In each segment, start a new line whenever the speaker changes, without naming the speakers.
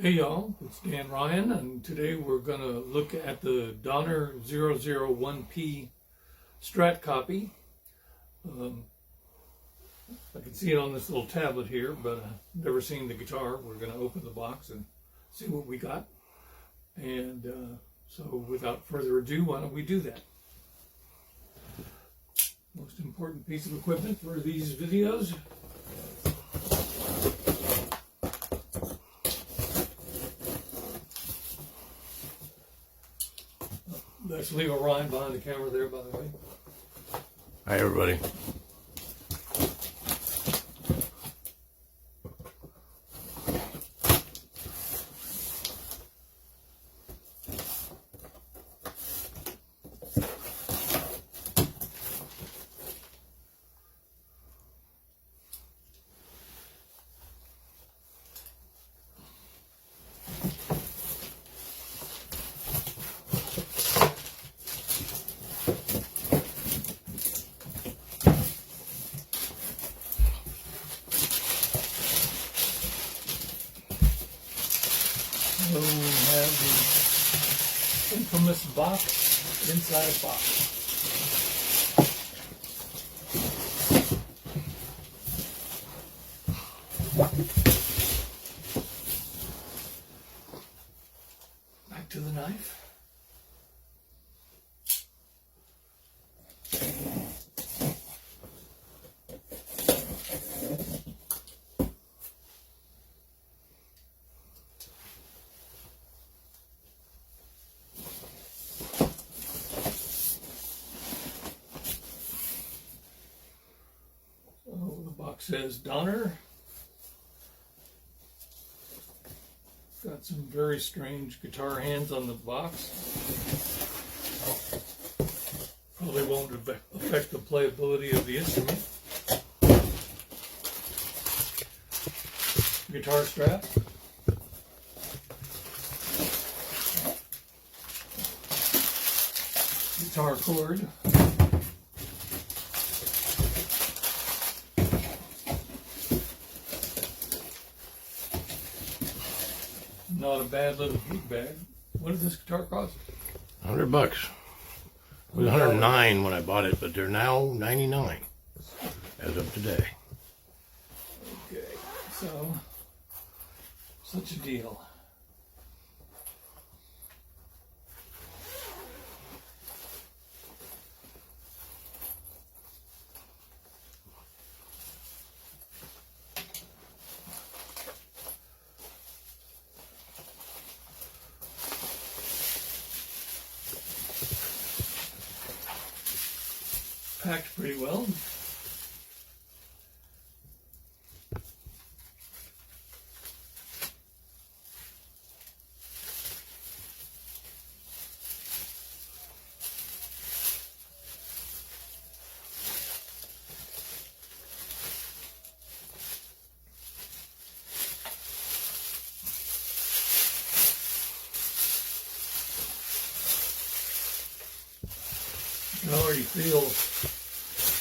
Hey y'all, it's Dan Ryan, and today we're going to look at the Donner 001P Strat copy. I can see it on this little tablet here, but I've never seen the guitar. We're going to open the box and see what we got. And so without further ado, why don't we do that? Most important piece of equipment for these videos. That's Leo Ryan behind the camera there, by the way.
Hi, everybody.
So we have the infamous box inside a box. Back to the knife. Says Donner. Got some very strange guitar hands on the box. Probably won't affect the playability of the instrument. Guitar strap. Guitar cord. Not a bad little gig bag. What did this guitar cost?
$100. It was 109 when I bought it, but they're now 99 as of today.
Okay, so such a deal. Packed pretty well. You can already feel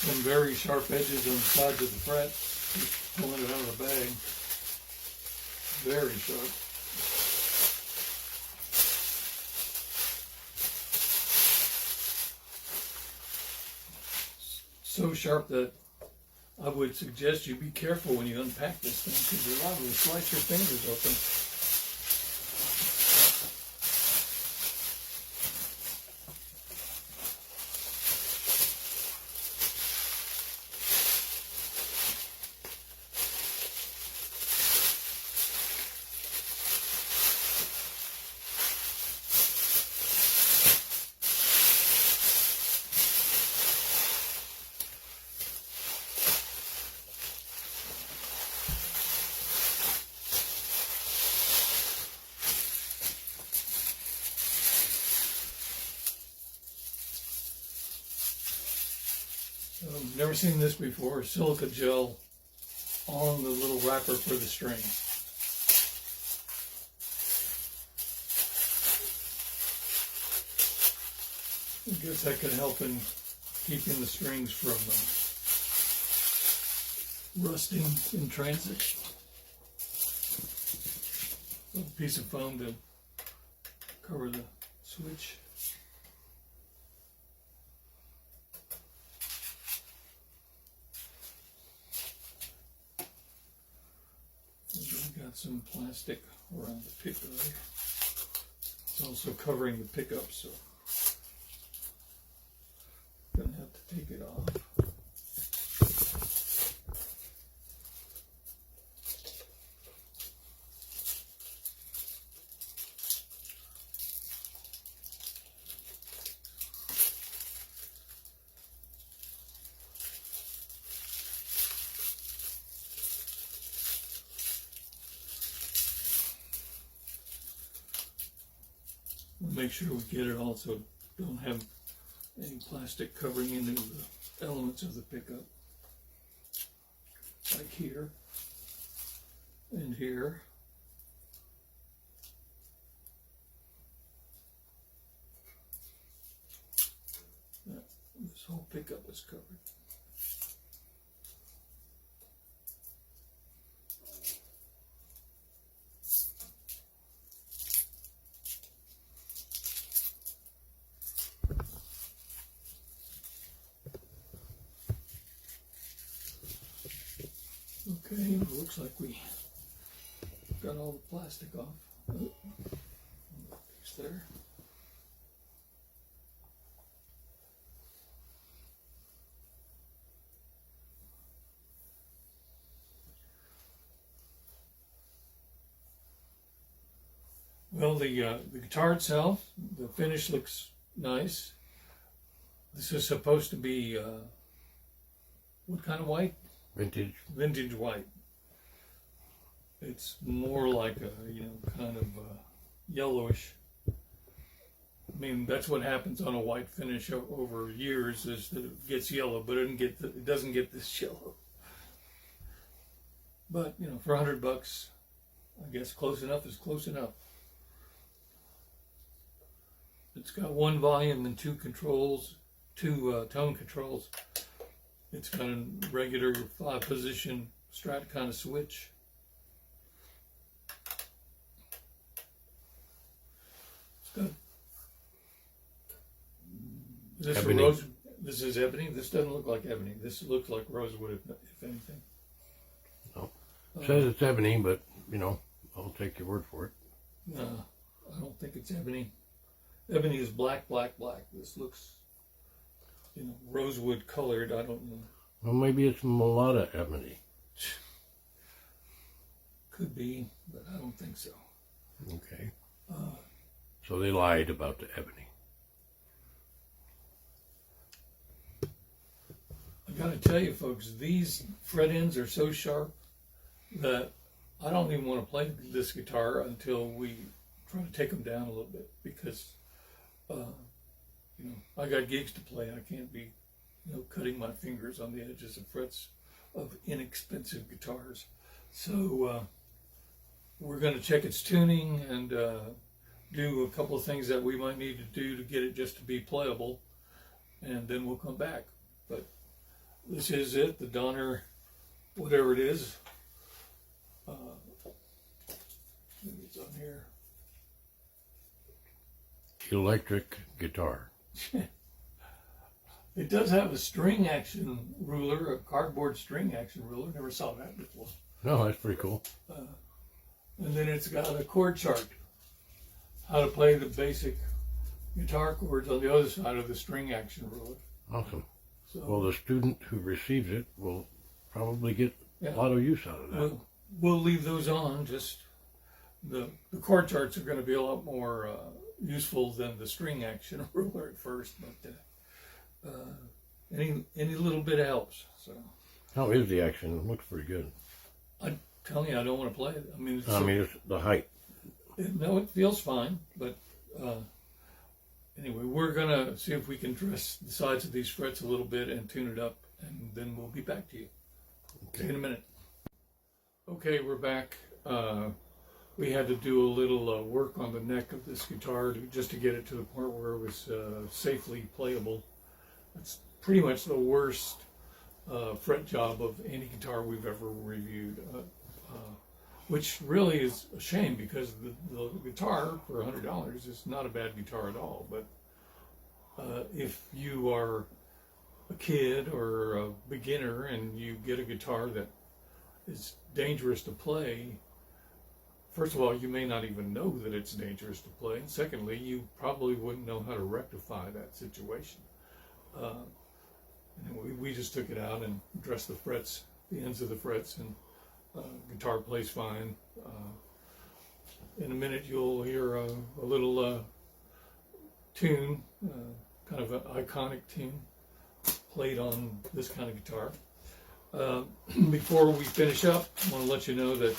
some very sharp edges on the sides of the fret. Just pulling it out of the bag. Very sharp. So sharp that I would suggest you be careful when you unpack this thing, because you're liable to slice your fingers open. I've never seen this before, silica gel on the little wrapper for the string. I guess that could help in keeping the strings from rusting in transit. little piece of foam to cover the switch. We got some plastic around the pick guard. It's also covering the pickup, so I'm gonna have to take it off. We'll make sure we get it all so don't have any plastic covering into the elements of the pickup. Like here and here. This whole pickup is covered. Okay, looks like we got all the plastic off. Oh, piece there. Well, the guitar itself, the finish looks nice. This is supposed to be what kind of white?
Vintage.
Vintage white. It's more like a, kind of yellowish. I mean, that's what happens on a white finish over years, is that it gets yellow, but it doesn't get this yellow. But for $100, I guess close enough is close enough. It's got one volume and two tone controls. It's got a regular 5-position Strat kind of switch. It's got this
Ebony.
This is ebony. This doesn't look like ebony. This looks like rosewood, if anything.
No. It says it's ebony, but I'll take your word for it.
No, I don't think it's ebony. Ebony is black, black, black. This looks, rosewood colored. I don't know.
Well, maybe it's mulatto ebony.
Could be, but I don't think so.
Okay. So they lied about the ebony.
I gotta tell you, folks, these fret ends are so sharp that I don't even want to play this guitar until we try to take them down a little bit, because I got gigs to play. I can't be cutting my fingers on the edges of frets of inexpensive guitars. So we're going to check its tuning and do a couple of things that we might need to do to get it just to be playable, and then we'll come back. But this is it, the Donner, whatever it is. Maybe it's on here.
Electric guitar.
It does have a string action ruler, a cardboard string action ruler. Never saw that before.
No, that's pretty cool.
And then it's got a chord chart. How to play the basic guitar chords on the other side of the string action ruler.
Awesome.
So,
Well, the student who receives it will probably get a lot of use out of that.
we'll leave those on. Just the chord charts are going to be a lot more useful than the string action ruler at first, but any little bit helps. So
How is the action? It looks pretty good.
I'm telling you, I don't want to play it. I mean,
it's the height.
No, it feels fine, but anyway, we're gonna see if we can dress the sides of these frets a little bit and tune it up, and then we'll be back to you.
Okay.
See you in a minute. Okay, we're back. We had to do a little work on the neck of this guitar just to get it to the point where it was safely playable. It's pretty much the worst fret job of any guitar we've ever reviewed. which really is a shame because the guitar for $100 is not a bad guitar at all. But if you are a kid or a beginner and you get a guitar that is dangerous to play, first of all, you may not even know that it's dangerous to play. And secondly, you probably wouldn't know how to rectify that situation. And we just took it out and dressed the frets, the ends of the frets, and guitar plays fine. In a minute, you'll hear a little tune, kind of an iconic tune, played on this kind of guitar. Before we finish up, I want to let you know that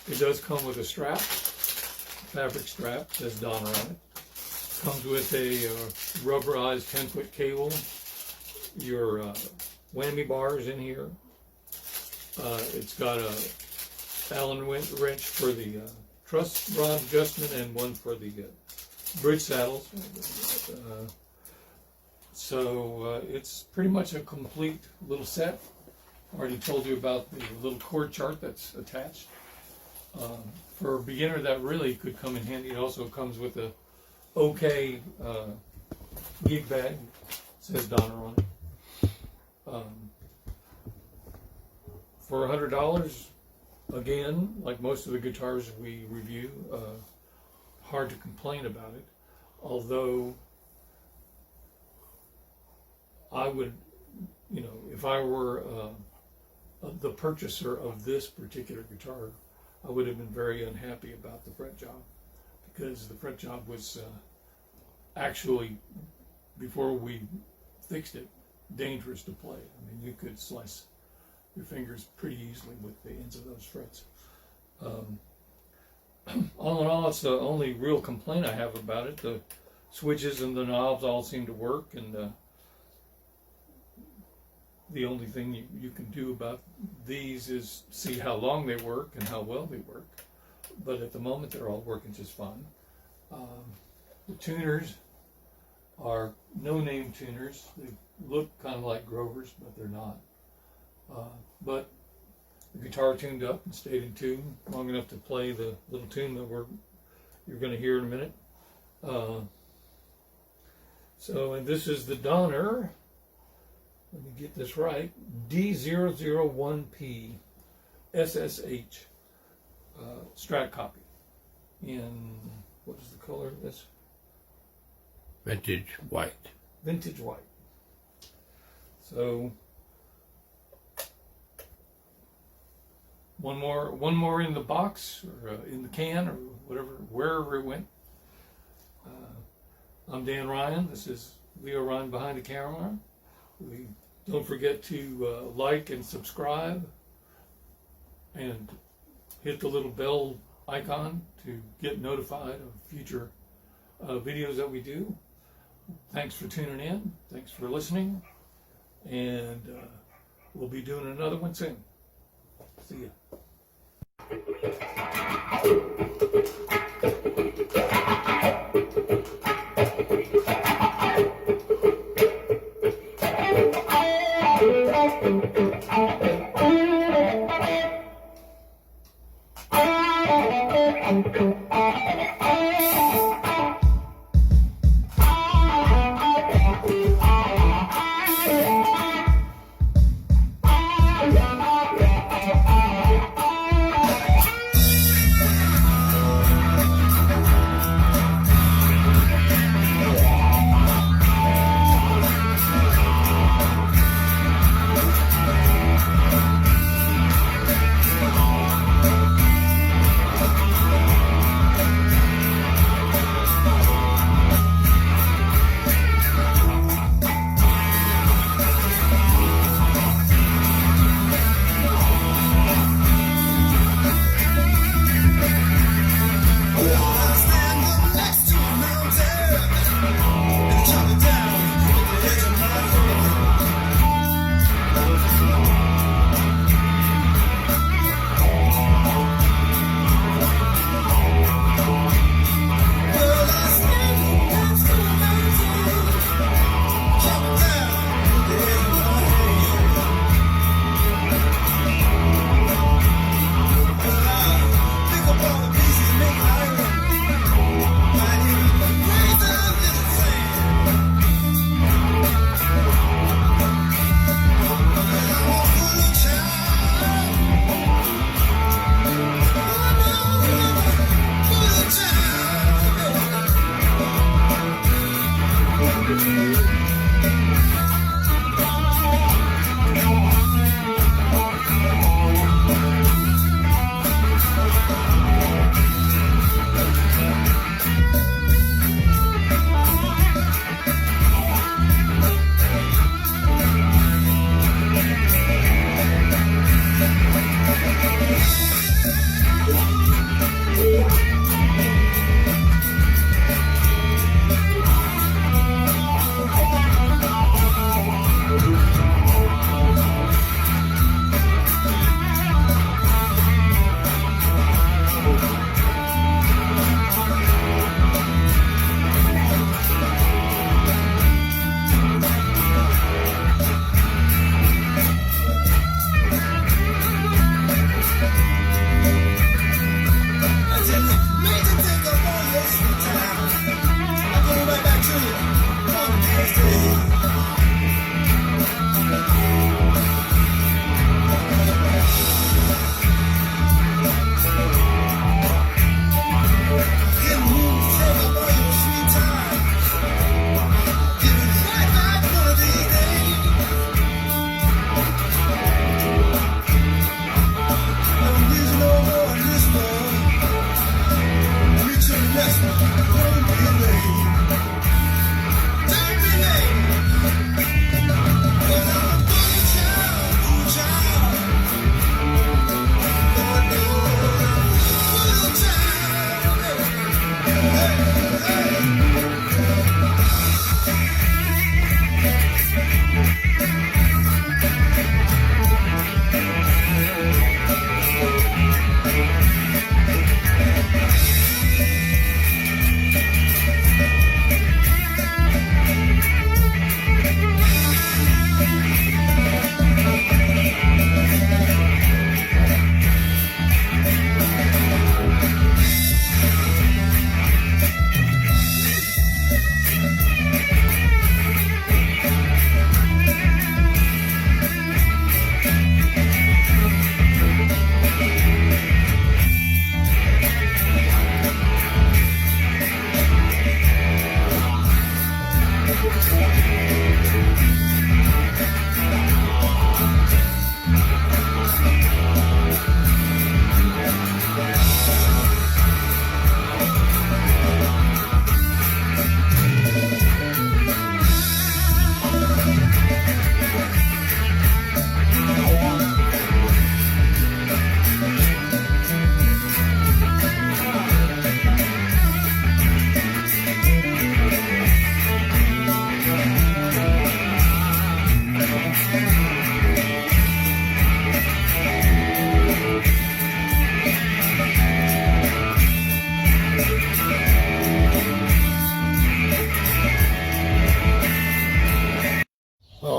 it does come with a strap, fabric strap, says Donner on it. Comes with a rubberized 10-foot cable. Your whammy bar is in here. It's got a Allen wrench for the truss rod adjustment and one for the bridge saddles. So it's pretty much a complete little set. Already told you about the little chord chart that's attached. For a beginner, that really could come in handy. It also comes with a OK gig bag. It says Donner on it. For $100, again, like most of the guitars we review, hard to complain about it. Although I would, if I were the purchaser of this particular guitar, I would have been very unhappy about the fret job, because the fret job was actually, before we fixed it, dangerous to play. I mean, you could slice your fingers pretty easily with the ends of those frets. All in all, it's the only real complaint I have about it. The switches and the knobs all seem to work, and the only thing you can do about these is see how long they work and how well they work. But at the moment, they're all working just fine. The tuners are no-name tuners. They look kind of like Grovers, but they're not. But the guitar tuned up and stayed in tune long enough to play the little tune that you're going to hear in a minute. And this is the Donner, let me get this right, D001P SSH Strat copy. In, what is the color of this?
Vintage white.
Vintage white. So one more in the box, or in the can, or whatever, wherever it went. I'm Dan Ryan. This is Leo Ryan behind the camera. Don't forget to like and subscribe, and hit the little bell icon to get notified of future videos that we do. Thanks for tuning in. Thanks for listening. And we'll be doing another one soon. See ya.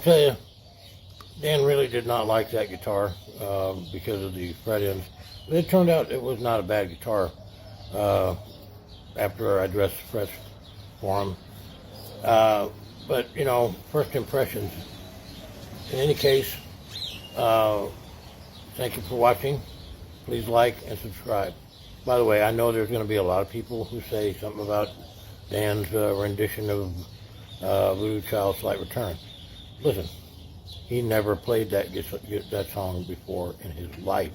tell you, Dan really did not like that guitar because of the fret ends. But it turned out it was not a bad guitar after I addressed the frets for him. But, you know, first impressions. In any case, thank you for watching. Please like and subscribe. By the way, I know there's going to be a lot of people who say something about Dan's rendition of Voodoo Child's Slight Return. Listen, he never played that song before in his life.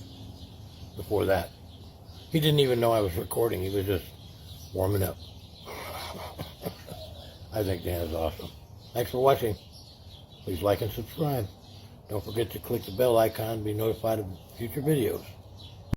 Before that, he didn't even know I was recording. He was just warming up. I think Dan is awesome. Thanks for watching. Please like and subscribe. Don't forget to click the bell icon to be notified of future videos.